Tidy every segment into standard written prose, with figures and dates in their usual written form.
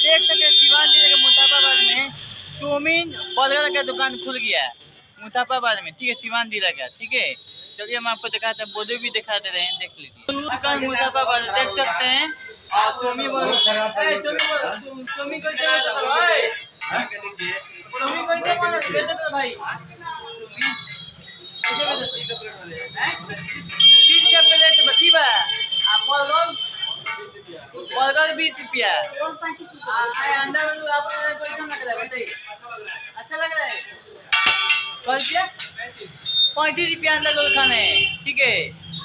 देख सकते हैं सिवान जिले के मुजफ्फरबाद में चाउमीन बर्गर का दुकान खुल गया है मुजफ्फरबाद में, ठीक है, सिवान जिला का, ठीक है। चलिए हम आपको दिखाते हैं, बोर्ड भी दिखा दे रहे हैं, देख लीजिए दुकान मुजफ्फरबाद देख सकते हैं। और चाउमीन भाई 30 का प्लेट बची बा। आप बर्गर 20 रुपया। अंडा में आप कैसा लग रहा है बताइए, अच्छा लग रहा है? 35 रुपया अंडा रोल खाना है, ठीक है।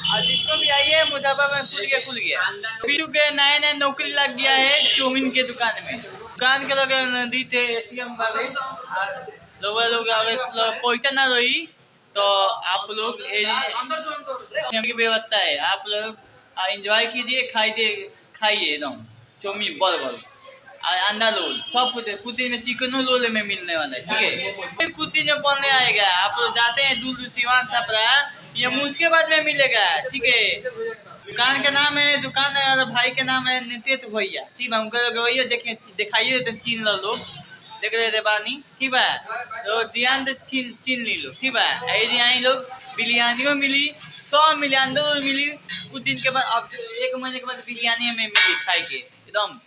और जिसको भी आइए मुजफ्फरपुर में खुल गया फिर के नए नए नौकरी लग गया है चाउमीन के दुकान में। दुकान के लोग दी थे एटीएम वाले लोग पैसा ना रही तो आप लोग की व्यवस्था है, आप लोग एंजॉय कीजिए, खाइए एकदम चाउमीन बर्गर अंडा रोल सब कुछ दिन में चिकनो रोल में मिलने वाला है, ठीक है। कुछ दिन में बनने आएगा, आप लोग जाते हैं दूर सिवान छपरा, ये मुझके बाद में मिलेगा, ठीक है। दुकान का नाम है, दुकान भाई के नाम है नितेश भैया, ठीक है। उनका भैया देखिए दिखाइए तो चीन लोग देख रहे थे बानी, ठीक है। तो ध्यान से चीन ली लो, ठीक है। ऐसे आई लोग बिरयानियों मिली, सब मिली, अंदर मिली। कुछ दिन के बाद अब 1 महीने के बाद बिरयानी में मिली खाई के एकदम